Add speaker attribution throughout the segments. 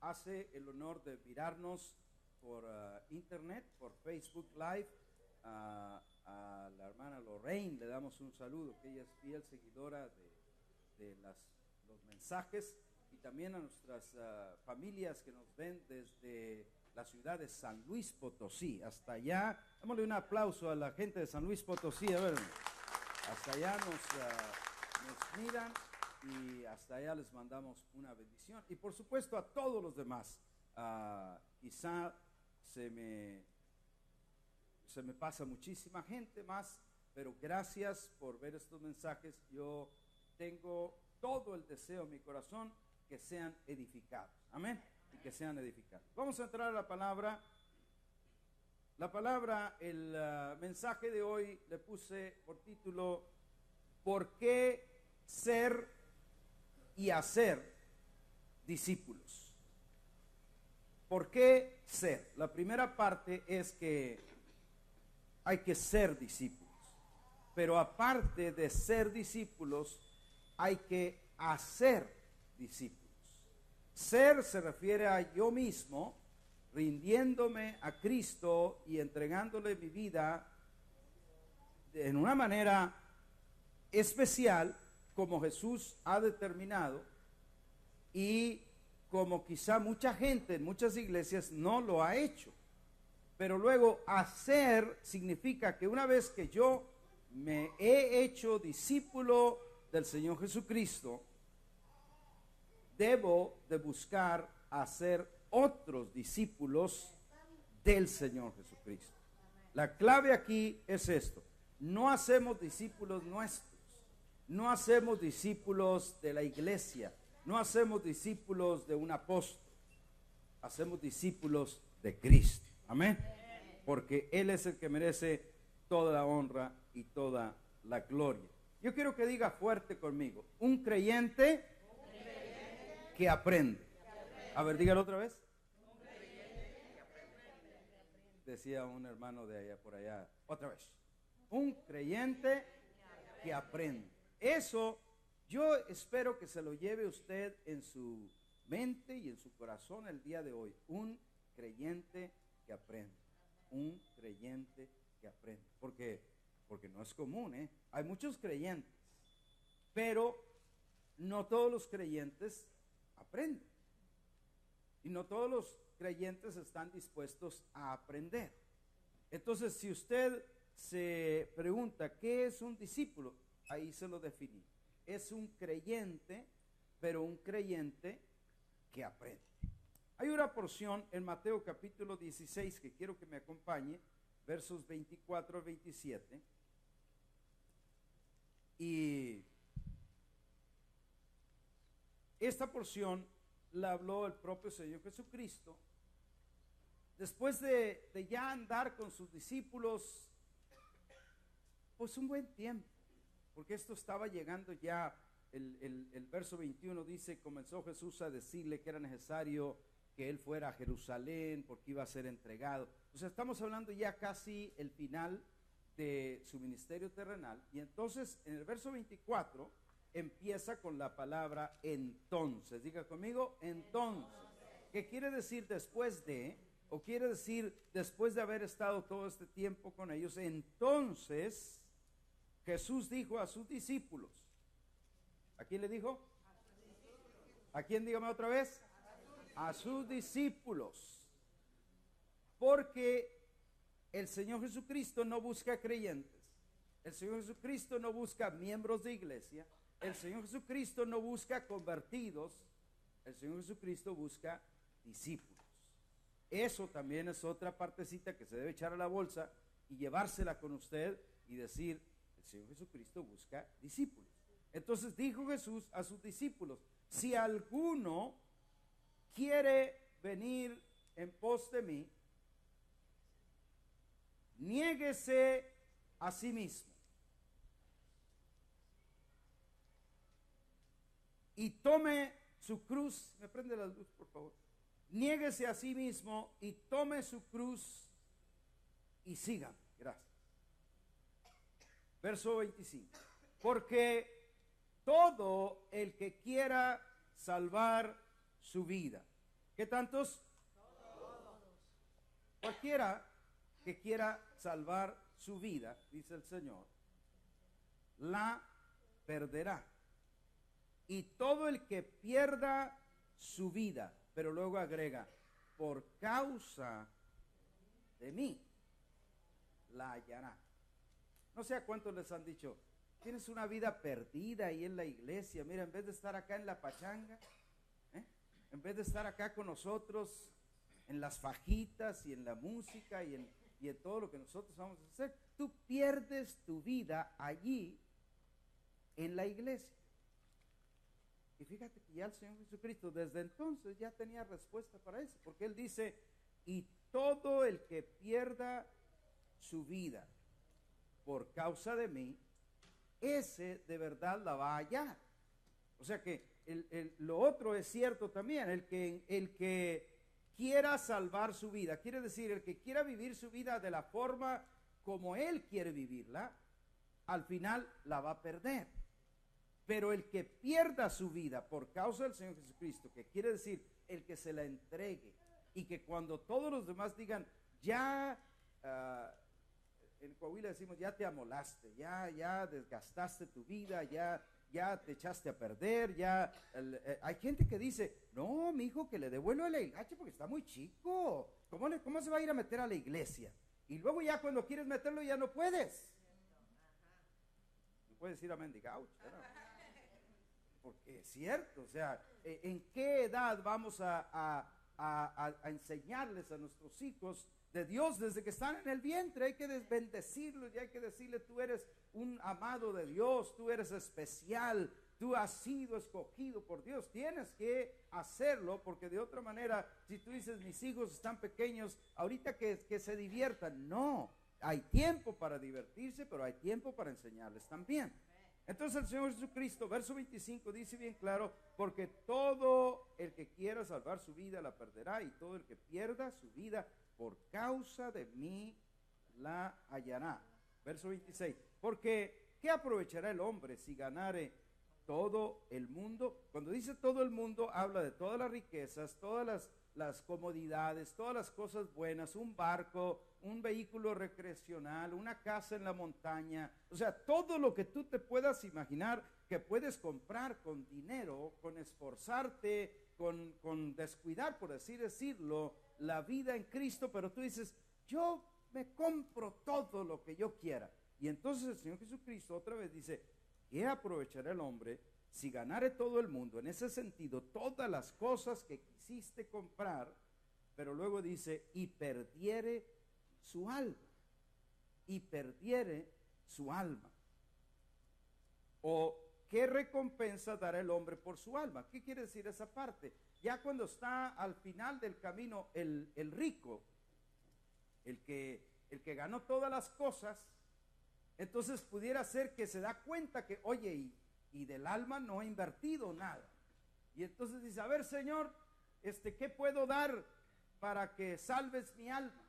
Speaker 1: hace el honor de mirarnos por internet, por Facebook Live, a la hermana Lorraine le damos un saludo, que ella es fiel seguidora de los mensajes, y también a nuestras familias que nos ven desde la ciudad de San Luis Potosí, hasta allá. Démosle un aplauso a la gente de San Luis Potosí, a ver, hasta allá nos miran, y hasta allá les mandamos una bendición. Y por supuesto a todos los demás. Quizá se me pasa muchísima gente más, pero gracias por ver estos mensajes. Yo tengo todo el deseo en mi corazón que sean edificados. Amén. Y que sean edificados. Vamos a entrar a la palabra. La palabra, el mensaje de hoy le puse por título: ¿por qué ser y hacer discípulos? ¿Por qué ser? La primera parte es que hay que ser discípulos, pero aparte de ser discípulos, hay que hacer discípulos. Ser se refiere a yo mismo rindiéndome a Cristo y entregándole mi vida en una manera especial, como Jesús ha determinado, y como quizá mucha gente en muchas iglesias no lo ha hecho. Pero luego hacer significa que una vez que yo me he hecho discípulo del Señor Jesucristo, debo de buscar hacer otros discípulos del Señor Jesucristo. La clave aquí es esto: no hacemos discípulos nuestros, no hacemos discípulos de la iglesia, no hacemos discípulos de un apóstol, hacemos discípulos de Cristo. Amén. Porque Él es el que merece toda la honra y toda la gloria. Yo quiero que diga fuerte conmigo: un creyente que aprende. A ver, dígalo otra vez. Decía un hermano de allá por allá. Otra vez. Un creyente que aprende. Eso yo espero que se lo lleve usted en su mente y en su corazón el día de hoy. Un creyente que aprende. Un creyente que aprende. Porque no es común, ¿eh? Hay muchos creyentes, pero no todos los creyentes aprenden. Y no todos los creyentes están dispuestos a aprender. Entonces, si usted se pregunta ¿qué es un discípulo? Ahí se lo definí. Es un creyente, pero un creyente que aprende. Hay una porción en Mateo capítulo 16 que quiero que me acompañe, versos 24 al 27. Y esta porción la habló el propio Señor Jesucristo después de ya andar con sus discípulos pues un buen tiempo, porque esto estaba llegando ya. El verso 21 dice: comenzó Jesús a decirle que era necesario que él fuera a Jerusalén porque iba a ser entregado. O sea, estamos hablando ya casi el final de su ministerio terrenal. Y entonces en el verso 24 empieza con la palabra entonces. Diga conmigo, entonces. ¿Qué quiere decir después de? O quiere decir después de haber estado todo este tiempo con ellos. Entonces Jesús dijo a sus discípulos. ¿A quién le dijo? ¿A quién? Dígame otra vez. A sus discípulos. Porque el Señor Jesucristo no busca creyentes. El Señor Jesucristo no busca miembros de iglesia. El Señor Jesucristo no busca convertidos. El Señor Jesucristo busca discípulos. Eso también es otra partecita que se debe echar a la bolsa y llevársela con usted y decir: el Señor Jesucristo busca discípulos. Entonces dijo Jesús a sus discípulos: si alguno quiere venir en pos de mí, niéguese a sí mismo y tome su cruz. ¿Me prende la luz, por favor? Niéguese a sí mismo y tome su cruz y sígame. Gracias. Verso 25. Porque todo el que quiera salvar su vida, ¿Qué tantos? Cualquiera que quiera salvar su vida, dice el Señor, la perderá. Y todo el que pierda su vida, pero luego agrega, por causa de mí, la hallará. No sé a cuántos les han dicho, tienes una vida perdida ahí en la iglesia. Mira, en vez de estar acá en la pachanga, en vez de estar acá con nosotros en las fajitas y en la música y en todo lo que nosotros vamos a hacer, tú pierdes tu vida allí en la iglesia. Y fíjate que ya el Señor Jesucristo desde entonces ya tenía respuesta para eso, porque Él dice, y todo el que pierda su vida por causa de mí, ese de verdad la va a hallar. O sea que lo otro es cierto también, el que quiera salvar su vida, quiere decir, el que quiera vivir su vida de la forma como Él quiere vivirla, al final la va a perder. Pero el que pierda su vida por causa del Señor Jesucristo, que quiere decir el que se la entregue, y que cuando todos los demás digan, ya, en Coahuila decimos, ya te amolaste, ya desgastaste tu vida, ya te echaste a perder, hay gente que dice, no, mi hijo, que le dé vuelo a la iglesia porque está muy chico, ¿cómo se va a ir a meter a la iglesia? Y luego ya cuando quieres meterlo ya no puedes. No puedes ir a mendigar, porque es cierto, o sea, ¿en qué edad vamos a enseñarles a nuestros hijos de Dios desde que están en el vientre? Hay que bendecirlos y hay que decirle, tú eres un amado de Dios, tú eres especial, tú has sido escogido por Dios. Tienes que hacerlo, porque de otra manera, si tú dices, mis hijos están pequeños, ahorita que se diviertan, no, hay tiempo para divertirse, pero hay tiempo para enseñarles también. Entonces el Señor Jesucristo, verso 25, dice bien claro, porque todo el que quiera salvar su vida la perderá, y todo el que pierda su vida por causa de mí la hallará. Verso 26, porque ¿qué aprovechará el hombre si ganare todo el mundo? Cuando dice todo el mundo, habla de todas las riquezas, todas las comodidades, todas las cosas buenas, un barco, un vehículo recreacional, una casa en la montaña, o sea, todo lo que tú te puedas imaginar que puedes comprar con dinero, con esforzarte, con descuidar, por así decirlo, la vida en Cristo. Pero tú dices, yo me compro todo lo que yo quiera. Y entonces el Señor Jesucristo otra vez dice, ¿qué aprovechará el hombre si ganare todo el mundo? En ese sentido, todas las cosas que quisiste comprar, pero luego dice, y perdiere su alma. Y perdiere su alma. O, ¿qué recompensa dará el hombre por su alma? ¿Qué quiere decir esa parte? Ya cuando está al final del camino el rico, el que ganó todas las cosas, entonces pudiera ser que se da cuenta que, oye, y del alma no he invertido nada. Y entonces dice, a ver, Señor, ¿qué puedo dar para que salves mi alma?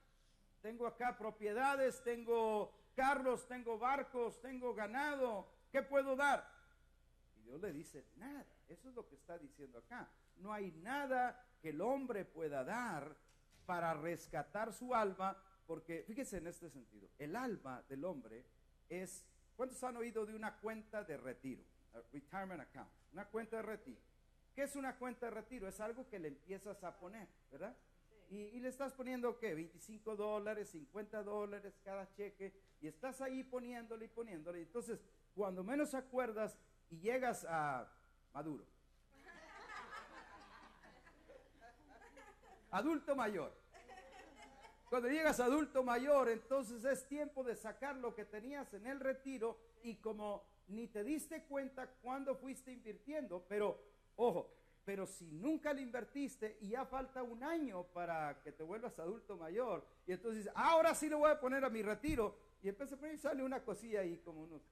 Speaker 1: Tengo acá propiedades, tengo carros, tengo barcos, tengo ganado, ¿qué puedo dar? Y Dios le dice, nada. Eso es lo que está diciendo acá. No hay nada que el hombre pueda dar para rescatar su alma, porque fíjese en este sentido, el alma del hombre es, ¿cuántos han oído de una cuenta de retiro? Retirement account, una cuenta de retiro. ¿Qué es una cuenta de retiro? Es algo que le empiezas a poner, ¿verdad? Y le estás poniendo, ¿qué? $25, $50 cada cheque, y estás ahí poniéndole y poniéndole. Entonces, cuando menos acuerdas y llegas a Maduro, adulto mayor. Cuando llegas a adulto mayor, entonces es tiempo de sacar lo que tenías en el retiro, y como ni te diste cuenta cuando fuiste invirtiendo, pero ojo, pero si nunca le invertiste y ya falta un año para que te vuelvas adulto mayor, y entonces dices, ahora sí lo voy a poner a mi retiro, y empieza a poner y sale una cosilla ahí como unos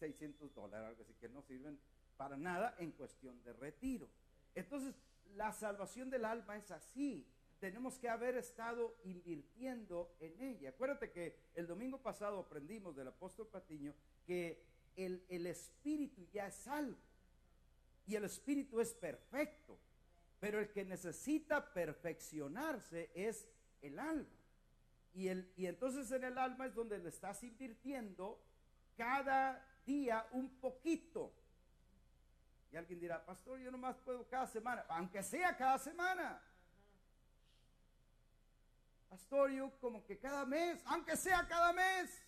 Speaker 1: $600, algo así, que no sirven para nada en cuestión de retiro. Entonces, la salvación del alma es así. Tenemos que haber estado invirtiendo en ella. Acuérdate que el domingo pasado aprendimos del apóstol Patiño que el espíritu ya es salvo y el espíritu es perfecto, Pero el que necesita perfeccionarse es el alma. Y entonces en el alma es donde le estás invirtiendo cada día un poquito. Y alguien dirá, pastor, yo nomás puedo cada semana, aunque sea cada semana. Pastor, yo como que cada mes, aunque sea cada mes.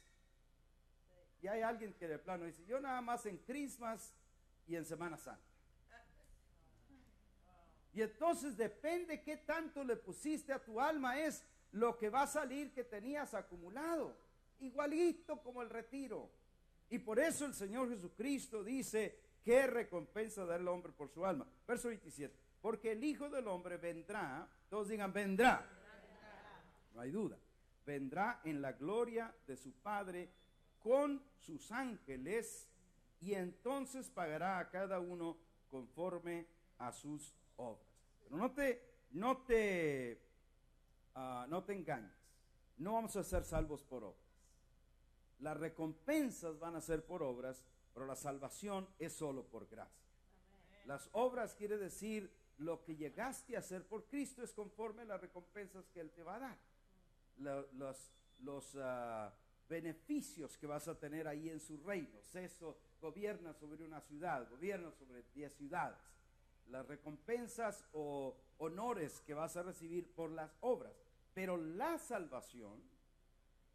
Speaker 1: Y hay alguien que de plano dice, yo nada más en Christmas y en Semana Santa. Y entonces depende qué tanto le pusiste a tu alma, es lo que va a salir que tenías acumulado. Igualito como el retiro. Y por eso el Señor Jesucristo dice, ¿qué recompensa da el hombre por su alma? Verso 27. Porque el Hijo del Hombre vendrá, todos digan vendrá. No hay duda. Vendrá en la gloria de su Padre con sus ángeles y entonces pagará a cada uno conforme a sus obras. Pero no te engañes. No vamos a ser salvos por obras. Las recompensas van a ser por obras, pero la salvación es solo por gracia. Las obras quiere decir lo que llegaste a hacer por Cristo es conforme a las recompensas que Él te va a dar. Los beneficios que vas a tener ahí en su reino. Eso gobierna sobre una ciudad, gobierna sobre 10 ciudades. Las recompensas o honores que vas a recibir por las obras. Pero la salvación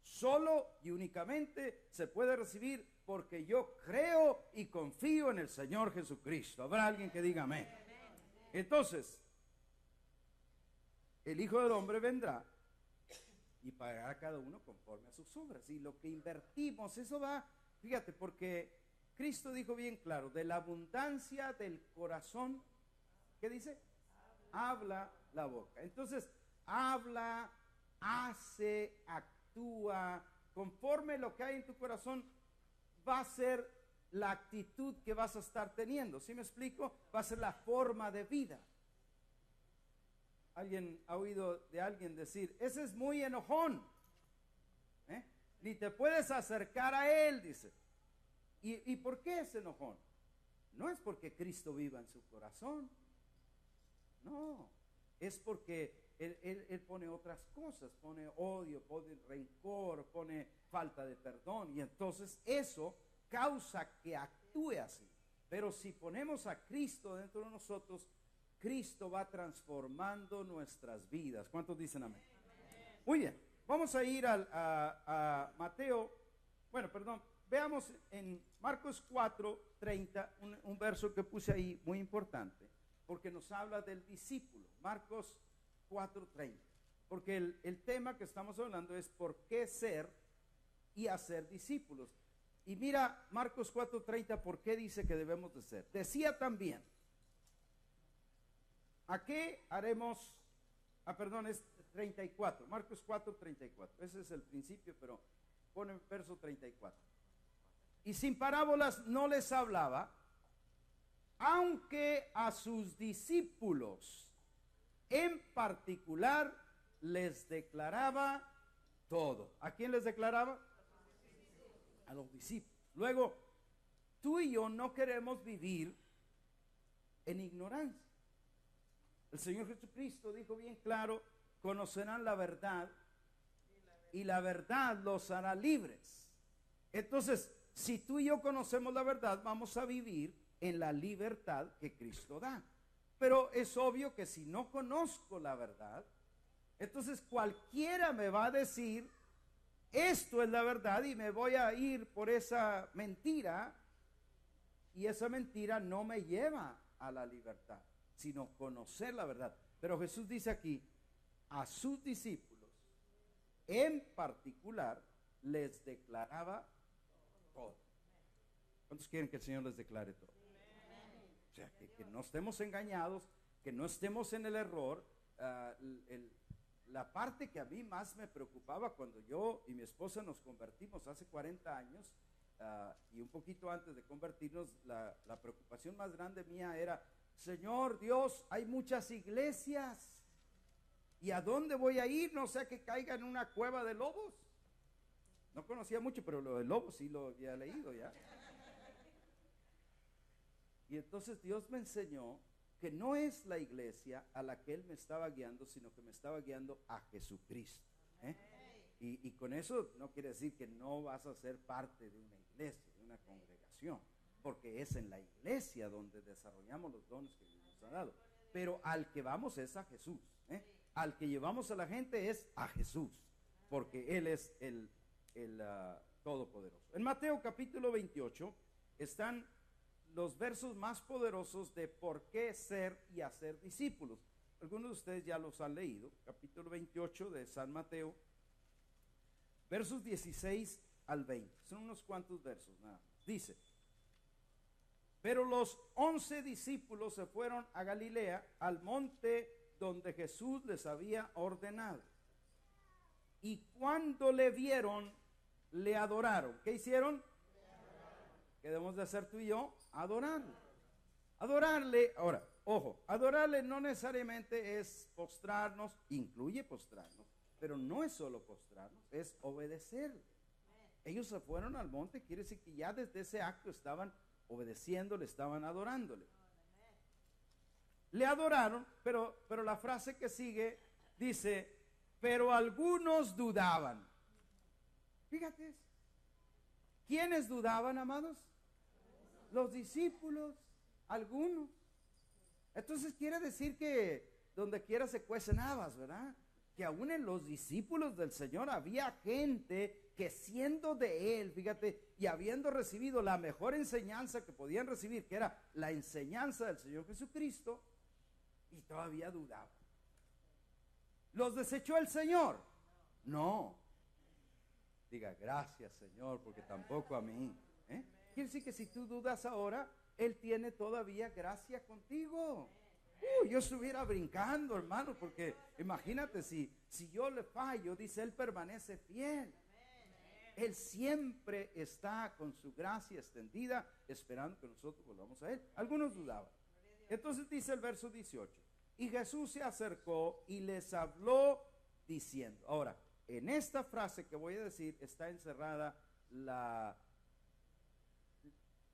Speaker 1: solo y únicamente se puede recibir porque yo creo y confío en el Señor Jesucristo. ¿Habrá alguien que diga amén? Entonces, el Hijo del Hombre vendrá y pagará a cada uno conforme a sus obras. Y lo que invertimos, eso va, fíjate, porque Cristo dijo bien claro, de la abundancia del corazón, ¿qué dice? Habla la boca. Entonces, habla, hace, actúa, conforme lo que hay en tu corazón, va a ser la actitud que vas a estar teniendo. ¿Sí me explico? Va a ser la forma de vida. Alguien ha oído de alguien decir, ese es muy enojón, ni te puedes acercar a él, dice. ¿Y por qué es enojón? No es porque Cristo viva en su corazón, no, es porque él pone otras cosas, pone odio, pone rencor, pone falta de perdón, y entonces eso causa que actúe así. Pero si ponemos a Cristo dentro de nosotros, Cristo va transformando nuestras vidas. ¿Cuántos dicen amén? Muy bien, vamos a ir a Mateo, veamos en Marcos 4:30, un verso que puse ahí muy importante, porque nos habla del discípulo. Marcos 4:30, porque el tema que estamos hablando es por qué ser y hacer discípulos. Y mira Marcos 4:30, ¿por qué dice que debemos de ser? Decía también, ¿a qué haremos? Es 34, Marcos 4:34. Ese es el principio, pero pone verso 34. Y sin parábolas no les hablaba, aunque a sus discípulos en particular les declaraba todo. ¿A quién les declaraba? A los discípulos. Luego, tú y yo no queremos vivir en ignorancia. El Señor Jesucristo dijo bien claro, conocerán la verdad y la verdad los hará libres. Entonces, si tú y yo conocemos la verdad, vamos a vivir en la libertad que Cristo da. Pero es obvio que si no conozco la verdad, entonces cualquiera me va a decir, esto es la verdad y me voy a ir por esa mentira, y esa mentira no me lleva a la libertad, sino conocer la verdad. Pero Jesús dice aquí, a sus discípulos en particular les declaraba todo. ¿Cuántos quieren que el Señor les declare todo? O sea, que no estemos engañados, que no estemos en el error. La parte que a mí más me preocupaba cuando yo y mi esposa nos convertimos hace 40 años, y un poquito antes de convertirnos, la preocupación más grande mía era, Señor Dios, hay muchas iglesias, ¿y a dónde voy a ir? No sea que caiga en una cueva de lobos. No conocía mucho, pero lo de lobos sí lo había leído ya. Y entonces Dios me enseñó que no es la iglesia a la que él me estaba guiando, sino que me estaba guiando a Jesucristo. Y con eso no quiere decir que no vas a ser parte de una iglesia, de una congregación, porque es en la iglesia donde desarrollamos los dones que Dios nos ha dado. Pero al que vamos es a Jesús. Al que llevamos a la gente es a Jesús, porque Él es el Todopoderoso. En Mateo capítulo 28 están los versos más poderosos de por qué ser y hacer discípulos. Algunos de ustedes ya los han leído. Capítulo 28 de San Mateo, versos 16 al 20. Son unos cuantos versos nada más. Dice: pero los 11 discípulos se fueron a Galilea, al monte donde Jesús les había ordenado. Y cuando le vieron, le adoraron. ¿Qué hicieron? ¿Qué debemos de hacer tú y yo? Adorarle. Adorarle, ahora, ojo, adorarle no necesariamente es postrarnos, incluye postrarnos, pero no es solo postrarnos, es obedecerle. Ellos se fueron al monte, quiere decir que ya desde ese acto estaban obedeciéndole, estaban adorándole. Le adoraron, pero la frase que sigue dice: pero algunos dudaban. Fíjate, ¿quiénes dudaban, amados? Los discípulos, algunos. Entonces quiere decir que donde quiera se cuecen habas, ¿verdad? Que aún en los discípulos del Señor había gente que, siendo de Él, fíjate, y habiendo recibido la mejor enseñanza que podían recibir, que era la enseñanza del Señor Jesucristo, y todavía dudaban. ¿Los desechó el Señor? No. Diga, gracias, Señor, porque tampoco a mí. Quiere decir que si tú dudas ahora, Él tiene todavía gracia contigo. Yo estuviera brincando, hermano, porque imagínate si yo le fallo, dice, Él permanece fiel. Él siempre está con su gracia extendida, esperando que nosotros volvamos a Él. Algunos dudaban. Entonces dice el verso 18: y Jesús se acercó y les habló diciendo. Ahora, en esta frase que voy a decir está encerrada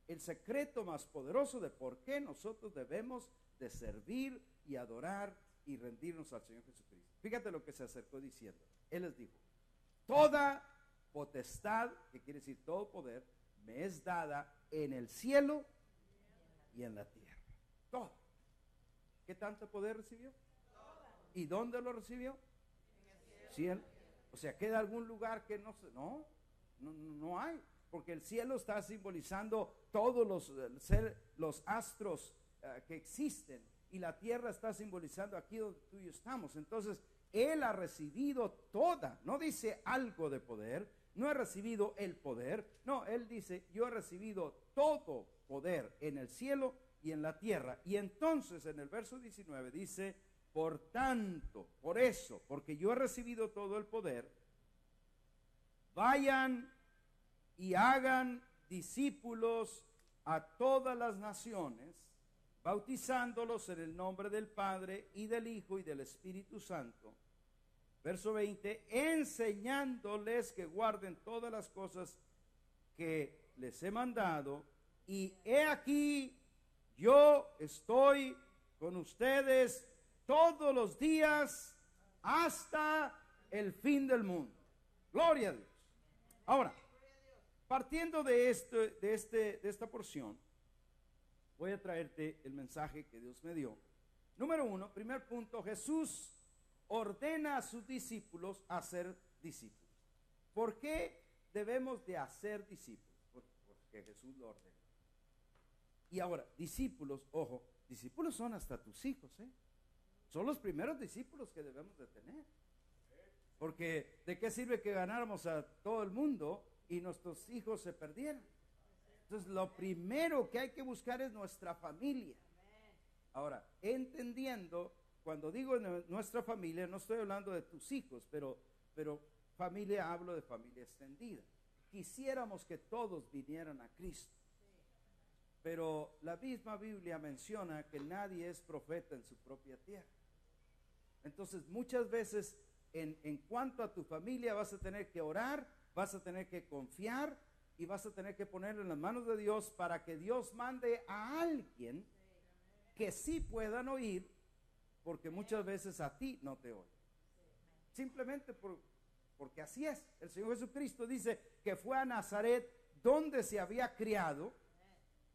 Speaker 1: el secreto más poderoso de por qué nosotros debemos de servir y adorar y rendirnos al Señor Jesucristo. Fíjate lo que se acercó diciendo. Él les dijo: toda potestad, que quiere decir todo poder, me es dada en el cielo y en la tierra. Todo. ¿Qué tanto poder recibió? ¿Y dónde lo recibió? Cielo. O sea, ¿queda algún lugar que no hay? Porque el cielo está simbolizando todos los astros que existen, y la tierra está simbolizando aquí donde tú y yo estamos. Entonces, Él ha recibido toda, no dice algo de poder, no he recibido el poder, no, Él dice, yo he recibido todo poder en el cielo y en la tierra. Y entonces en el verso 19 dice: por tanto, por eso, porque yo he recibido todo el poder, vayan y hagan discípulos a todas las naciones, bautizándolos en el nombre del Padre y del Hijo y del Espíritu Santo. Verso 20: enseñándoles que guarden todas las cosas que les he mandado, y he aquí, yo estoy con ustedes todos los días hasta el fin del mundo. Gloria a Dios. Ahora, partiendo de esta porción, voy a traerte el mensaje que Dios me dio. Número 1, primer punto: Jesús ordena a sus discípulos a ser discípulos. ¿Por qué debemos de hacer discípulos? Porque Jesús lo ordena. Y ahora, discípulos, ojo, discípulos son hasta tus hijos, son los primeros discípulos que debemos de tener. Porque ¿de qué sirve que ganáramos a todo el mundo y nuestros hijos se perdieran? Entonces, lo primero que hay que buscar es nuestra familia. Ahora, entendiendo, cuando digo nuestra familia, no estoy hablando de tus hijos, pero familia, hablo de familia extendida. Quisiéramos que todos vinieran a Cristo, pero la misma Biblia menciona que nadie es profeta en su propia tierra. Entonces, muchas veces, en cuanto a tu familia, vas a tener que orar, vas a tener que confiar y vas a tener que ponerlo en las manos de Dios para que Dios mande a alguien que sí puedan oír, porque muchas veces a ti no te oyen. Simplemente porque así es. El Señor Jesucristo dice que fue a Nazaret, donde se había criado,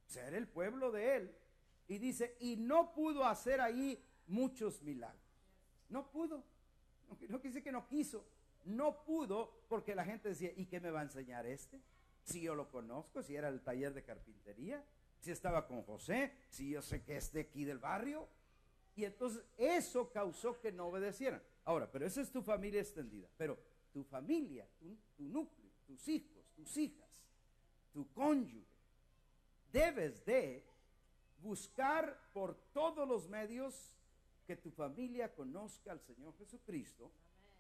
Speaker 1: ser el pueblo de él, y dice, y no pudo hacer ahí muchos milagros. No pudo. No quise que no quiso. No pudo, porque la gente decía, ¿y qué me va a enseñar este? Si yo lo conozco, si era el taller de carpintería, si estaba con José, si yo sé que es de aquí del barrio. Y entonces eso causó que no obedecieran. Ahora, pero esa es tu familia extendida. Pero tu familia, tu núcleo, tus hijos, tus hijas, tu cónyuge, debes de buscar por todos los medios que tu familia conozca al Señor Jesucristo,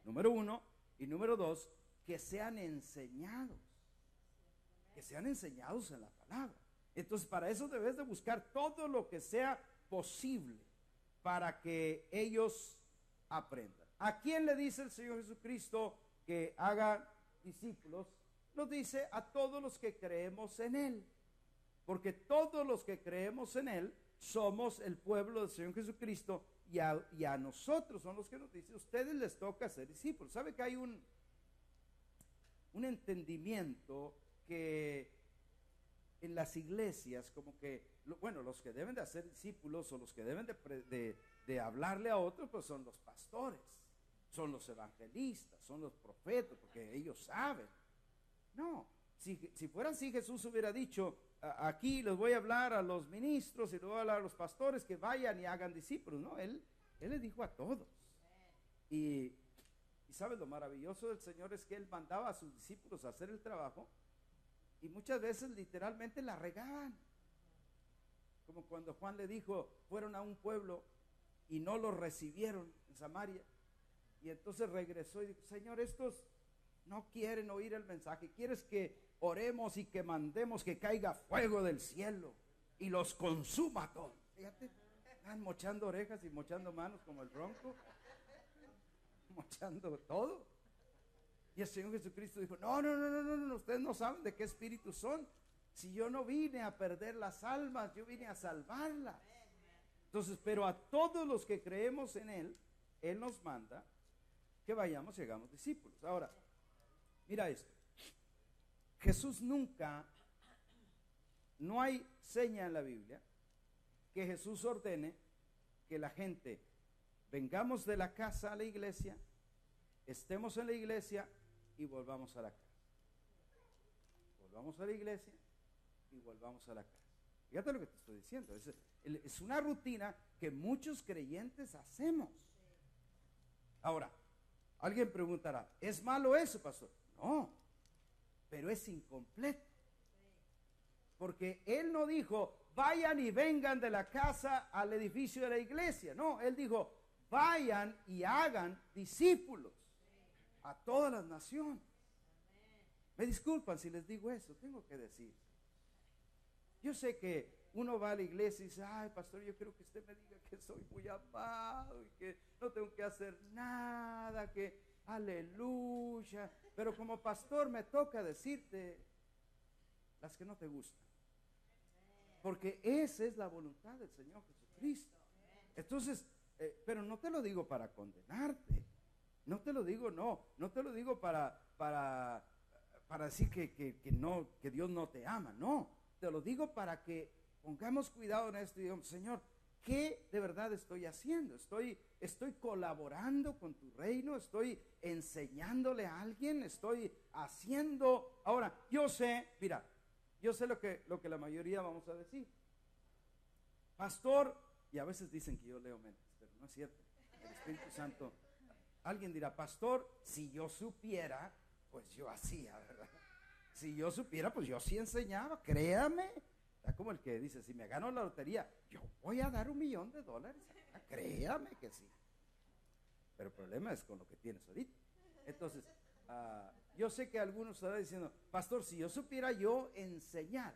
Speaker 1: número uno, y número dos, que sean enseñados en la palabra. Entonces, para eso debes de buscar todo lo que sea posible para que ellos aprendan. ¿A quién le dice el Señor Jesucristo que haga discípulos? Lo dice a todos los que creemos en Él, porque todos los que creemos en Él somos el pueblo del Señor Jesucristo, y a nosotros son los que nos dice, a ustedes les toca ser discípulos. ¿Sabe que hay un entendimiento que en las iglesias, como que, bueno, los que deben de hacer discípulos o los que deben de hablarle a otros, pues son los pastores, son los evangelistas, son los profetas, porque ellos saben? No, si fuera así, Jesús hubiera dicho, aquí les voy a hablar a los ministros y les voy a hablar a los pastores que vayan y hagan discípulos. No, él les dijo a todos. Y ¿sabes lo maravilloso del Señor? Es que Él mandaba a sus discípulos a hacer el trabajo, y muchas veces literalmente la regaban. Como cuando Juan le dijo, fueron a un pueblo y no los recibieron en Samaria, y entonces regresó y dijo, Señor, estos no quieren oír el mensaje, quieres que oremos y que mandemos que caiga fuego del cielo y los consuma todos. Fíjate, están mochando orejas y mochando manos como el bronco, mochando todo. Y el Señor Jesucristo dijo, no, ustedes no saben de qué espíritu son. Si yo no vine a perder las almas, yo vine a salvarlas. Entonces, pero a todos los que creemos en Él, Él nos manda que vayamos y hagamos discípulos. Ahora, mira esto. Jesús nunca, no hay seña en la Biblia que Jesús ordene que la gente vengamos de la casa a la iglesia, estemos en la iglesia y volvamos a la casa. Volvamos a la iglesia y volvamos a la casa. Fíjate lo que te estoy diciendo. Es una rutina que muchos creyentes hacemos. Ahora, alguien preguntará, ¿es malo eso, pastor? No, pero es incompleto. Porque Él no dijo, vayan y vengan de la casa al edificio de la iglesia. No, Él dijo, vayan y hagan discípulos a todas las naciones. Me disculpan si les digo eso, tengo que decir. Yo sé que uno va a la iglesia y dice, ay, pastor, yo creo que usted me diga que soy muy amado y que no tengo que hacer nada, que aleluya. Pero como pastor me toca decirte las que no te gustan, porque esa es la voluntad del Señor Jesucristo. Entonces, pero no te lo digo para condenarte, no te lo digo, no te lo digo para decir que Dios no te ama, no, te lo digo para que pongamos cuidado en esto y digamos, Señor, ¿qué de verdad estoy haciendo? Estoy colaborando con tu reino, estoy enseñándole a alguien, estoy haciendo. Ahora, yo sé, mira, yo sé lo que la mayoría vamos a decir. Pastor, y a veces dicen que yo leo mentes, pero no es cierto. El Espíritu Santo, alguien dirá, pastor, si yo supiera, pues yo hacía, ¿verdad? Si yo supiera, pues yo sí enseñaba, créame. Está como el que dice, si me gano la lotería, yo voy a dar $1 millón. Créame que sí. Pero el problema es con lo que tienes ahorita. Entonces, yo sé que algunos estarán diciendo, pastor, si yo supiera yo enseñar.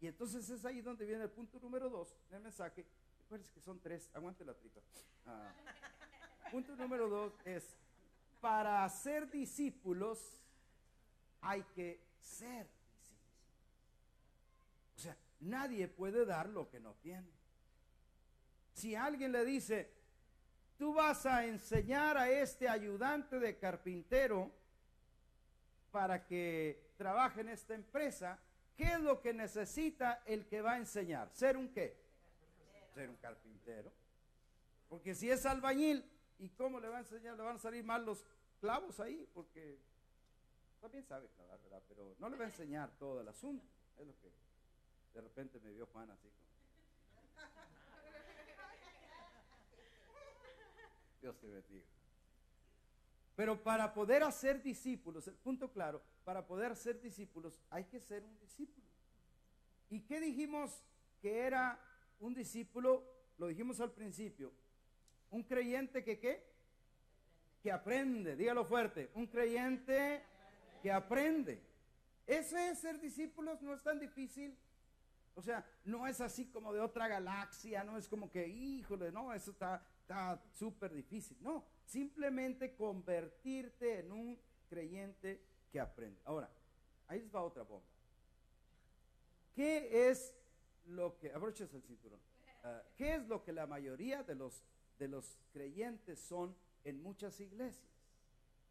Speaker 1: Y entonces es ahí donde viene el punto número 2 del mensaje. Recuerden que son 3, aguante la tripa. Punto número 2 es, para hacer discípulos hay que ser discípulos. O sea, nadie puede dar lo que no tiene. Si alguien le dice, tú vas a enseñar a este ayudante de carpintero para que trabaje en esta empresa, ¿qué es lo que necesita el que va a enseñar? ¿Ser un qué? Ser un carpintero. Porque si es albañil, ¿y cómo le va a enseñar? Le van a salir mal los clavos ahí, porque también sabe clavar, ¿verdad? Pero no le va a enseñar todo el asunto. Es lo que de repente me vio Juan así como. Dios te bendiga. Pero para poder hacer discípulos, el punto claro, para poder ser discípulos hay que ser un discípulo. ¿Y qué dijimos que era un discípulo? Lo dijimos al principio. Un creyente que ¿qué? Que aprende, dígalo fuerte. Un creyente que aprende. Eso es ser discípulos, no es tan difícil. O sea, no es así como de otra galaxia, no es como que, híjole, no, eso está súper difícil. No, simplemente convertirte en un creyente que aprende. Ahora, ahí les va otra bomba. ¿Qué es lo que, abroches el cinturón, qué es lo que la mayoría de los creyentes son en muchas iglesias?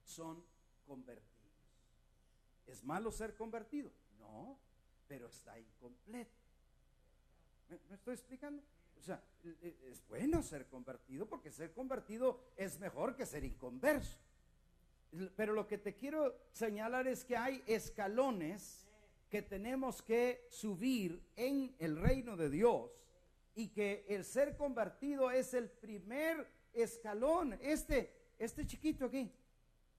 Speaker 1: Son convertidos. ¿Es malo ser convertido? No, pero está incompleto. ¿Me estoy explicando? O sea, es bueno ser convertido, porque ser convertido es mejor que ser inconverso. Pero lo que te quiero señalar es que hay escalones que tenemos que subir en el reino de Dios, y que el ser convertido es el primer escalón. Este chiquito aquí,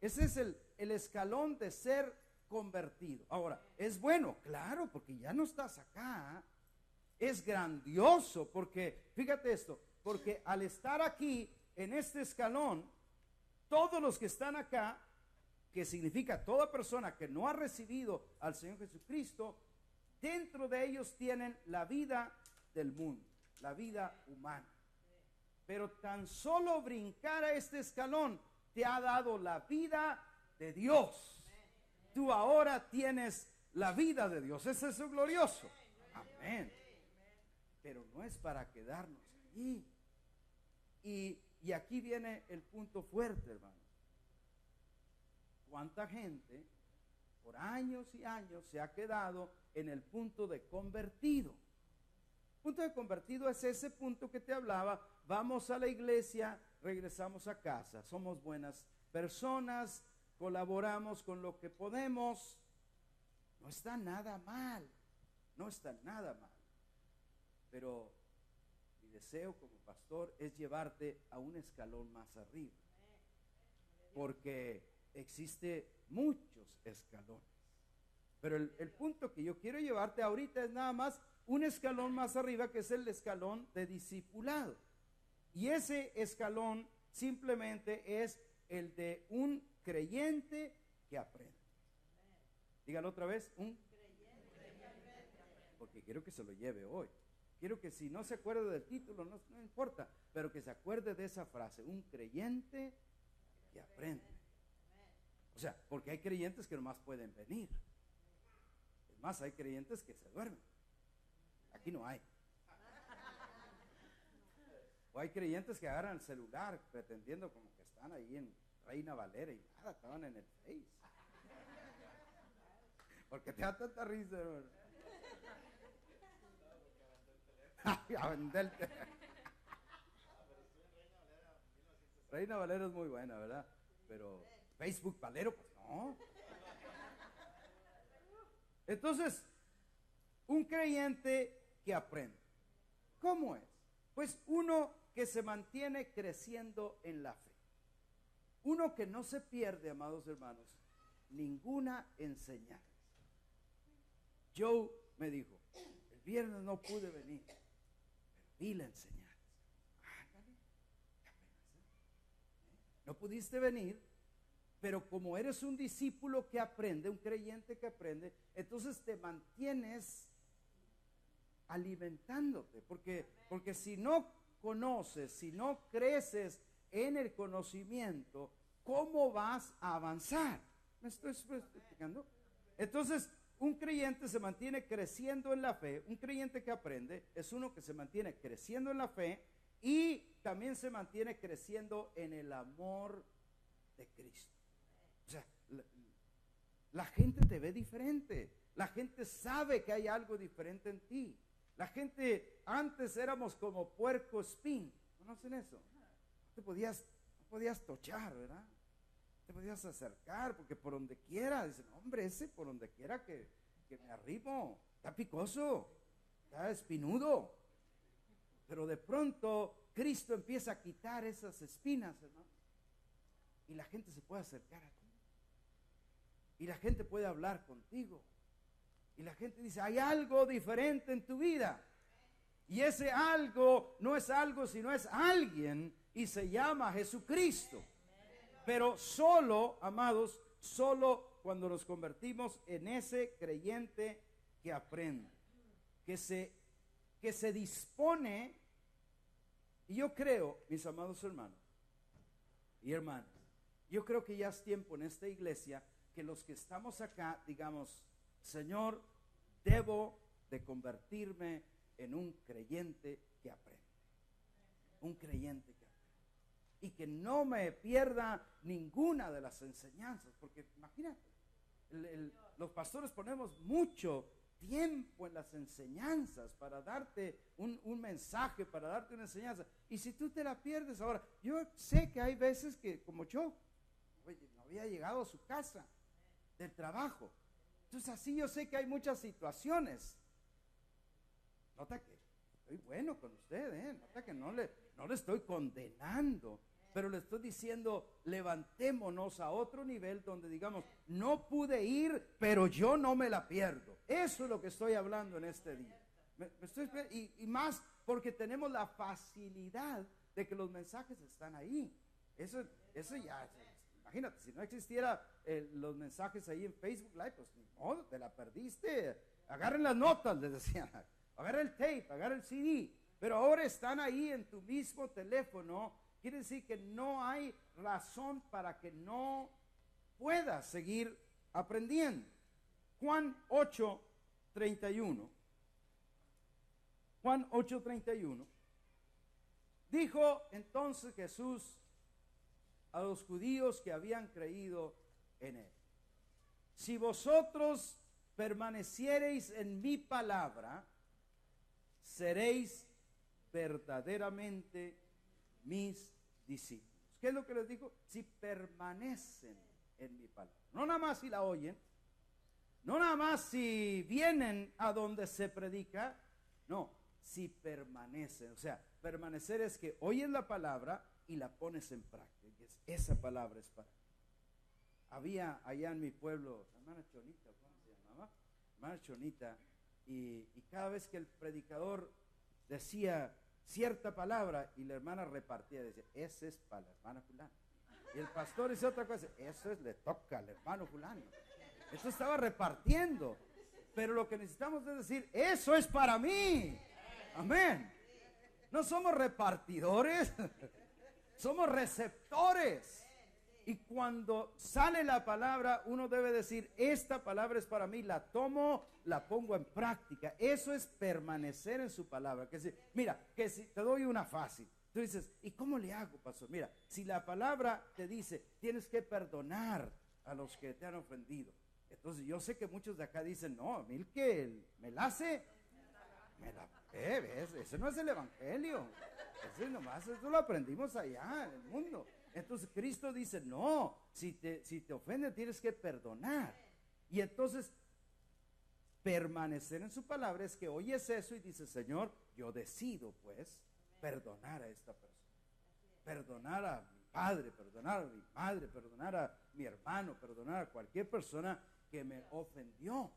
Speaker 1: ese es el escalón de ser convertido. Ahora, es bueno, claro, porque ya no estás acá. Es grandioso, porque fíjate esto, porque al estar aquí en este escalón, todos los que están acá, que significa toda persona que no ha recibido al Señor Jesucristo, dentro de ellos tienen la vida del mundo, la vida humana. Pero tan solo brincar a este escalón te ha dado la vida de Dios. Tú ahora tienes la vida de Dios. Eso es glorioso. Amén. Pero no es para quedarnos allí. Y aquí viene el punto fuerte, hermano. ¿Cuánta gente por años y años se ha quedado en el punto de convertido? El punto de convertido es ese punto que te hablaba. Vamos a la iglesia, regresamos a casa. Somos buenas personas, colaboramos con lo que podemos. No está nada mal. No está nada mal. Pero mi deseo como pastor es llevarte a un escalón más arriba, porque existe muchos escalones. Pero el punto que yo quiero llevarte ahorita es nada más un escalón más arriba, que es el escalón de discipulado. Y ese escalón simplemente es el de un creyente que aprende. Dígalo otra vez, porque quiero que se lo lleve hoy. Quiero que si no se acuerda del título, no importa, pero que se acuerde de esa frase, un creyente que aprende. O sea, porque hay creyentes que nomás pueden venir. Es más, hay creyentes que se duermen. Aquí no hay. O hay creyentes que agarran el celular pretendiendo como que están ahí en Reina Valera y nada, estaban en el Face. Porque te da tanta risa, hermano. Reina Valera es muy buena, ¿verdad? Pero Facebook Valero, pues no. Entonces, un creyente que aprende. ¿Cómo es? Pues uno que se mantiene creciendo en la fe. Uno que no se pierde, amados hermanos, ninguna enseñanza. Joe me dijo, el viernes no pude venir, pero vi la enseñanza. No pudiste venir, pero como eres un discípulo que aprende, un creyente que aprende, entonces te mantienes alimentándote, porque si no conoces, si no creces en el conocimiento, ¿cómo vas a avanzar? ¿Me estoy explicando? Entonces, un creyente se mantiene creciendo en la fe. Un creyente que aprende es uno que se mantiene creciendo en la fe y también se mantiene creciendo en el amor de Cristo. O sea, la gente te ve diferente, la gente sabe que hay algo diferente en ti. La gente, antes éramos como puerco espín, ¿conocen eso? No podías tochar, ¿verdad? Te podías acercar, porque por donde quiera, dicen, hombre, ese por donde quiera que me arrimo, está picoso, está espinudo. Pero de pronto Cristo empieza a quitar esas espinas, hermano, y la gente se puede acercar a ti, y la gente puede hablar contigo, y la gente dice, hay algo diferente en tu vida, y ese algo no es algo, sino es alguien, y se llama Jesucristo. Pero solo, amados, solo cuando nos convertimos en ese creyente que aprende, que se dispone. Y yo creo, mis amados hermanos y hermanas, yo creo que ya es tiempo en esta iglesia que los que estamos acá digamos, Señor, debo de convertirme en un creyente que aprende, un creyente que aprende, y que no me pierda ninguna de las enseñanzas, porque imagínate, los pastores ponemos mucho tiempo en las enseñanzas para darte un mensaje, para darte una enseñanza, y si tú te la pierdes. Ahora, yo sé que hay veces que, como yo, no había llegado a su casa del trabajo, entonces así yo sé que hay muchas situaciones. Nota que estoy bueno con usted, nota que no le estoy condenando, pero le estoy diciendo, levantémonos a otro nivel donde digamos, no pude ir, pero yo no me la pierdo. Eso es lo que estoy hablando en este día. Y más porque tenemos la facilidad de que los mensajes están ahí. Eso ya, imagínate, si no existiera los mensajes ahí en Facebook Live, pues ni modo, te la perdiste. Agarren las notas, les decían. Agarra el tape, agarra el CD. Pero ahora están ahí en tu mismo teléfono. Quiere decir que no hay razón para que no puedas seguir aprendiendo. Juan 8:31. Juan 8:31. Dijo entonces Jesús a los judíos que habían creído en él: si vosotros permaneciereis en mi palabra, seréis verdaderamente mis discípulos. ¿Qué es lo que les dijo? Si permanecen en mi palabra. No nada más si la oyen, no nada más si vienen a donde se predica, no, si permanecen. O sea, permanecer es que oyes la palabra y la pones en práctica. Esa palabra es para ti. Había allá en mi pueblo, hermana Chonita, ¿cómo se llamaba? Hermana Chonita, y cada vez que el predicador decía cierta palabra y la hermana repartía, decía, ese es para la hermana fulana. Y el pastor dice otra cosa, eso le toca al hermano fulano. Eso estaba repartiendo. Pero lo que necesitamos es decir, eso es para mí. Amén. No somos repartidores, somos receptores. Y cuando sale la palabra, uno debe decir, esta palabra es para mí, la tomo, la pongo en práctica. Eso es permanecer en su palabra. Que si, mira, que si te doy una fácil, tú dices, ¿y cómo le hago, pastor? Mira, si la palabra te dice, tienes que perdonar a los que te han ofendido. Entonces yo sé que muchos de acá dicen, no, a mí el que me la hace, me la ¿ves? Ese no es el evangelio. Ese nomás, eso lo aprendimos allá en el mundo. Entonces Cristo dice, no, si te ofenden tienes que perdonar. Y entonces permanecer en su palabra es que oyes eso y dices, Señor, yo decido pues perdonar a esta persona. Perdonar a mi padre, perdonar a mi madre, perdonar a mi hermano, perdonar a cualquier persona que me ofendió.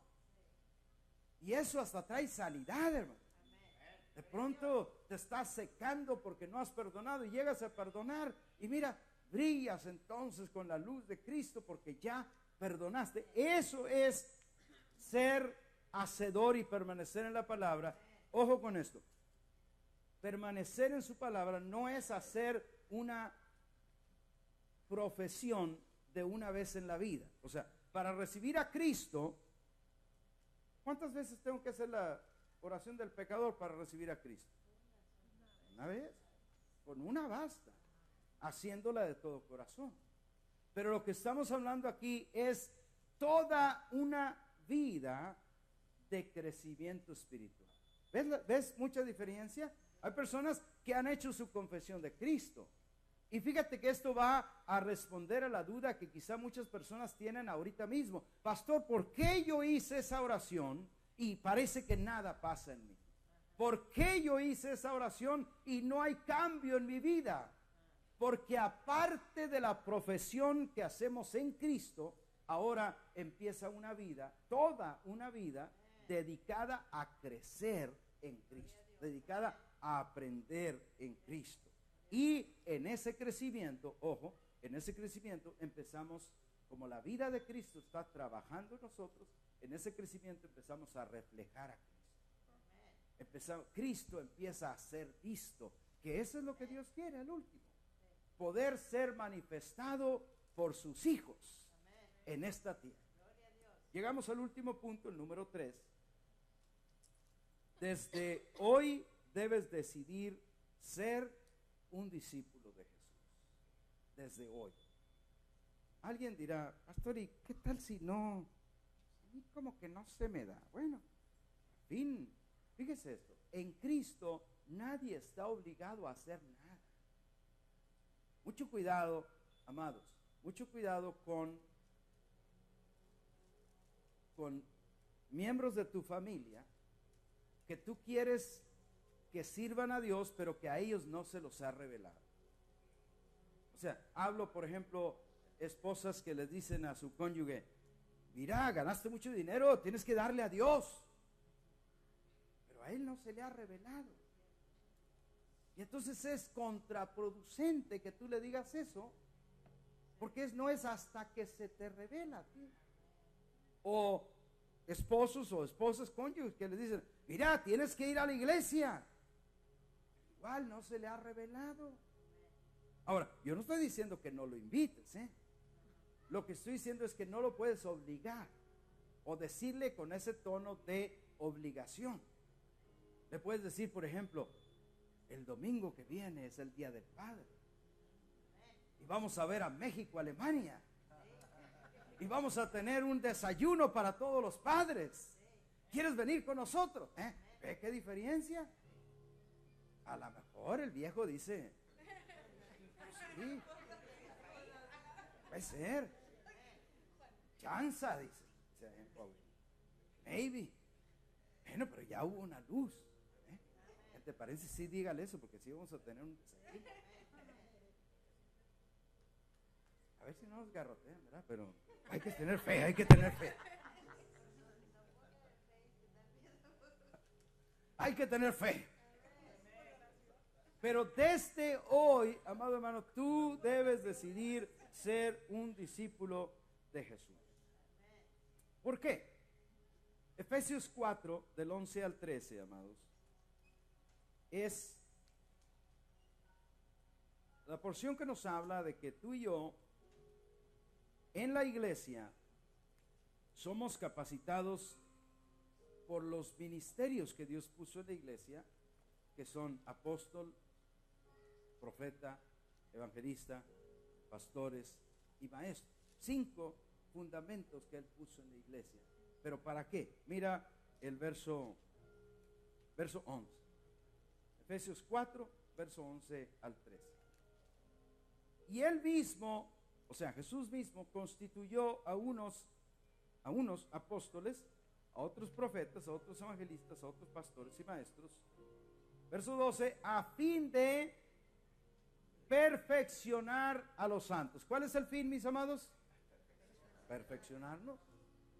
Speaker 1: Y eso hasta trae sanidad, hermano. De pronto te estás secando porque no has perdonado y llegas a perdonar y mira, brillas entonces con la luz de Cristo porque ya perdonaste. Eso es ser hacedor y permanecer en la palabra. Ojo con esto. Permanecer en su palabra no es hacer una profesión de una vez en la vida. O sea, para recibir a Cristo, ¿cuántas veces tengo que hacer la oración del pecador para recibir a Cristo? Una vez. con una basta, haciéndola de todo corazón. Pero lo que estamos hablando aquí es toda una vida de crecimiento espiritual. ¿Ves mucha diferencia? Hay personas que han hecho su confesión de Cristo. Y fíjate que esto va a responder a la duda que quizá muchas personas tienen ahorita mismo. Pastor, ¿por qué yo hice esa oración y parece que nada pasa en mí? ¿Por qué yo hice esa oración y no hay cambio en mi vida? Porque aparte de la profesión que hacemos en Cristo, ahora empieza una vida, toda una vida dedicada a crecer en Cristo, dedicada a aprender en Cristo. Y en ese crecimiento, ojo, en ese crecimiento empezamos, como la vida de Cristo está trabajando en nosotros, en ese crecimiento empezamos a reflejar a Cristo. Cristo empieza a ser visto, que eso es lo que Dios quiere al último. Poder ser manifestado por sus hijos en esta tierra. Llegamos al último punto, el número 3. Desde hoy debes decidir ser un discípulo de Jesús. Desde hoy. Alguien dirá, pastor, ¿y qué tal si no? A mí como que no se me da. Bueno, en fin, fíjese esto. En Cristo nadie está obligado a hacer nada. Mucho cuidado, amados, mucho cuidado con miembros de tu familia que tú quieres que sirvan a Dios, pero que a ellos no se los ha revelado. O sea, hablo, por ejemplo, esposas que les dicen a su cónyuge, mira, ganaste mucho dinero, tienes que darle a Dios. Pero a él no se le ha revelado. Y entonces es contraproducente que tú le digas eso, porque no es hasta que se te revela a ti. O esposos o esposas cónyuges que le dicen, mira, tienes que ir a la iglesia. Igual no se le ha revelado. Ahora, yo no estoy diciendo que no lo invites, Lo que estoy diciendo es que no lo puedes obligar o decirle con ese tono de obligación. Le puedes decir, por ejemplo, el domingo que viene es el Día del Padre y vamos a ver a México, Alemania, y vamos a tener un desayuno para todos los padres. ¿Quieres venir con nosotros? ¿Ve qué diferencia? A lo mejor el viejo dice, sí, puede ser, chanza, dice, maybe. Bueno, pero ya hubo una luz. ¿Qué te parece? Sí, dígale eso, porque sí vamos a tener un desayuno. A ver si no nos garrotean, ¿verdad? Pero hay que tener fe, hay que tener fe. Hay que tener fe. Pero desde hoy, amado hermano, tú debes decidir ser un discípulo de Jesús. ¿Por qué? Efesios 4, del 11 al 13, amados, es la porción que nos habla de que tú y yo en la iglesia somos capacitados por los ministerios que Dios puso en la iglesia, que son apóstol, profeta, evangelista, pastores y maestros. 5 fundamentos que Él puso en la iglesia. ¿Pero para qué? Mira el verso 11. Efesios 4, verso 11 al 13. Y Él mismo, o sea, Jesús mismo, constituyó a unos apóstoles, a otros profetas, a otros evangelistas, a otros pastores y maestros. Verso 12, a fin de perfeccionar a los santos. ¿Cuál es el fin, mis amados? Perfeccionarnos.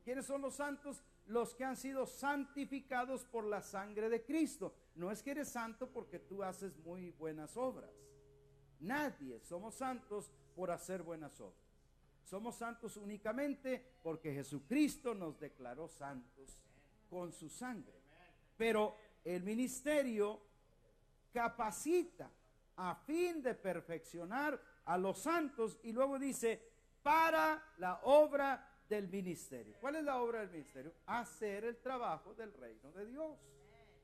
Speaker 1: ¿Quiénes son los santos? Los que han sido santificados por la sangre de Cristo. No es que eres santo porque tú haces muy buenas obras. Nadie somos santos por hacer buenas obras. Somos santos únicamente porque Jesucristo nos declaró santos con su sangre. Pero el ministerio capacita a fin de perfeccionar a los santos, y luego dice, para la obra del ministerio. ¿Cuál es la obra del ministerio? Hacer el trabajo del reino de Dios.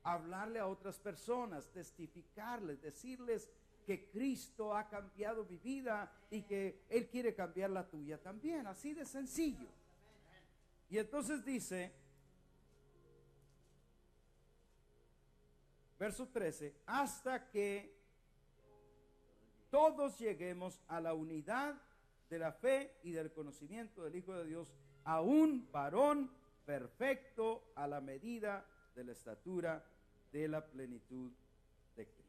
Speaker 1: Hablarle a otras personas, testificarles, decirles que Cristo ha cambiado mi vida y que Él quiere cambiar la tuya también, así de sencillo. Y entonces dice, verso 13, hasta que todos lleguemos a la unidad de la fe y del conocimiento del Hijo de Dios, a un varón perfecto, a la medida de la estatura de la plenitud de Cristo.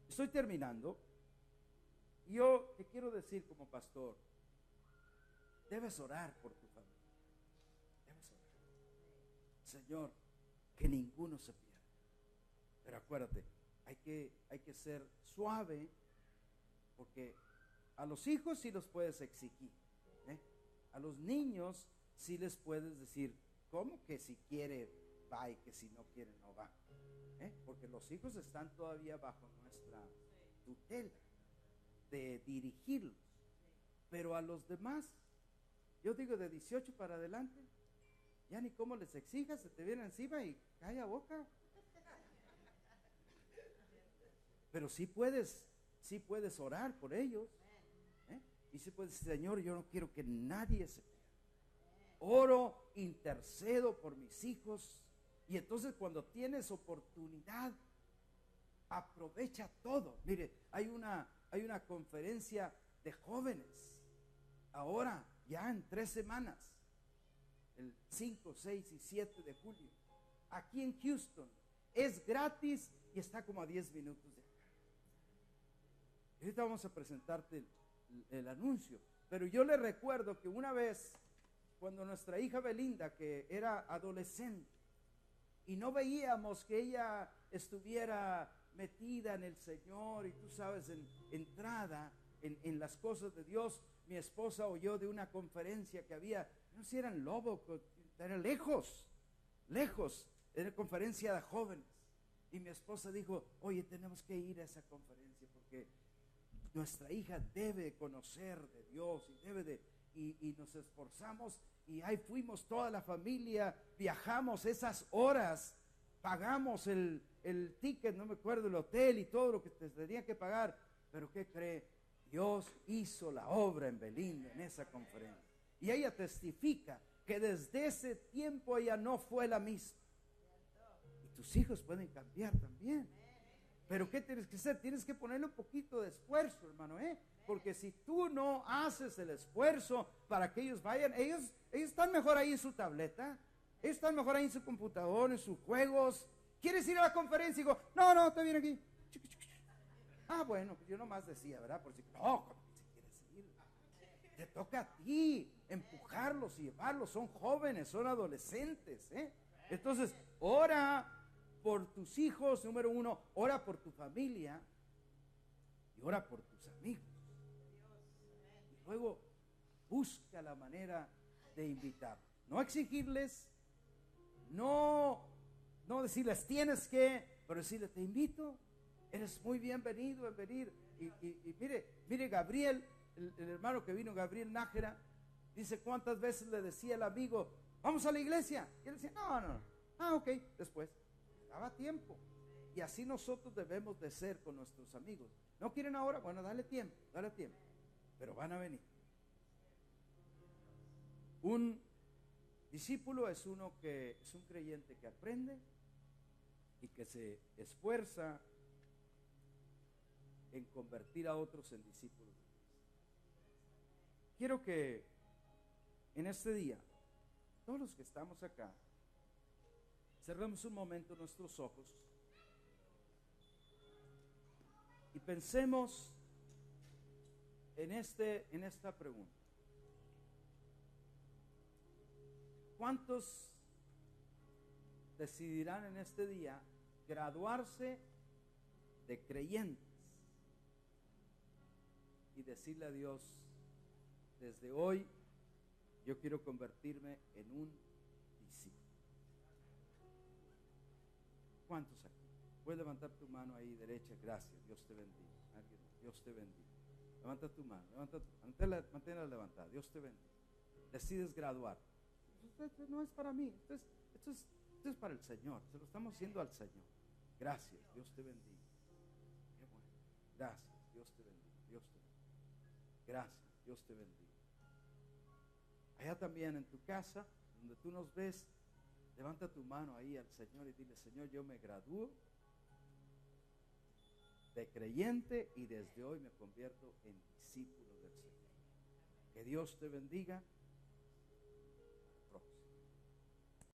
Speaker 1: Estoy terminando. Yo te quiero decir como pastor, debes orar por tu familia. Debes orar. Señor, que ninguno se pierda. Pero acuérdate, hay que ser suave, porque a los hijos sí los puedes exigir, ¿eh? A los niños sí les puedes decir, ¿cómo que si quiere va y que si no quiere no va? Porque los hijos están todavía bajo nuestra tutela de dirigirlos. Pero a los demás, yo digo de 18 para adelante, ya ni cómo les exijas, se te viene encima y calla boca. Pero sí puedes orar por ellos, ¿eh? Y sí puedes decir, Señor, yo no quiero que nadie se pierda. Oro, intercedo por mis hijos. Y entonces cuando tienes oportunidad, aprovecha todo. Mire, hay una conferencia de jóvenes ahora, ya en 3 semanas, el 5, 6 y 7 de julio, aquí en Houston. Es gratis y está como a 10 minutos de acá. Ahorita vamos a presentarte el anuncio. Pero yo le recuerdo que una vez, cuando nuestra hija Belinda, que era adolescente, y no veíamos que ella estuviera metida en el Señor, y tú sabes, entrada en las cosas de Dios, mi esposa oyó de una conferencia que había, no sé si era en Lobo, era lejos, era conferencia de jóvenes, y mi esposa dijo, oye, tenemos que ir a esa conferencia, porque nuestra hija debe conocer de Dios, y nos esforzamos, y ahí fuimos toda la familia, viajamos esas horas, pagamos el ticket, no me acuerdo, el hotel y todo lo que te tenía que pagar. Pero ¿qué cree? Dios hizo la obra en Belinda, en esa conferencia. Y ella testifica que desde ese tiempo ella no fue la misma. Y tus hijos pueden cambiar también. Pero ¿qué tienes que hacer? Tienes que ponerle un poquito de esfuerzo, hermano, porque si tú no haces el esfuerzo para que ellos vayan, ellos están mejor ahí en su tableta, ellos están mejor ahí en su computador, en sus juegos. ¿Quieres ir a la conferencia? Y digo, no, está bien aquí. Ah, bueno, pues yo nomás decía, ¿verdad? Por si, no, si quieres ir, te toca a ti empujarlos y llevarlos. Son jóvenes, son adolescentes, Entonces, ora por tus hijos, número 1, ora por tu familia y ora por tus amigos. Y luego busca la manera de invitarlos. No exigirles, no decirles tienes que, pero decirles te invito, eres muy bienvenido en venir. Y mire Gabriel, el hermano que vino, Gabriel Nájera, dice cuántas veces le decía el amigo, vamos a la iglesia. Y él decía, no. Ah, ok, después. Daba tiempo. Y así nosotros debemos de ser con nuestros amigos. ¿No quieren ahora? Bueno, dale tiempo. Pero van a venir. Un discípulo es un creyente que aprende y que se esfuerza en convertir a otros en discípulos. Quiero que en este día, todos los que estamos acá, cerremos un momento nuestros ojos y pensemos en esta pregunta. ¿Cuántos decidirán en este día graduarse de creyentes y decirle a Dios, desde hoy yo quiero convertirme en un discípulo? ¿Cuántos aquí? Puedes levantar tu mano ahí derecha, gracias, Dios te bendiga. Dios te bendiga. Levanta tu mano, manténla levantada, Dios te bendiga. Decides graduar. Esto no es para mí, esto es para el Señor, se lo estamos haciendo al Señor. Gracias, Dios te bendiga. Qué bueno. Gracias, Dios te bendiga. Dios te bendiga. Gracias, Dios te bendiga. Allá también en tu casa, donde tú nos ves, levanta tu mano ahí al Señor y dile: Señor, yo me gradúo de creyente y desde hoy me convierto en discípulo del Señor. Que Dios te bendiga.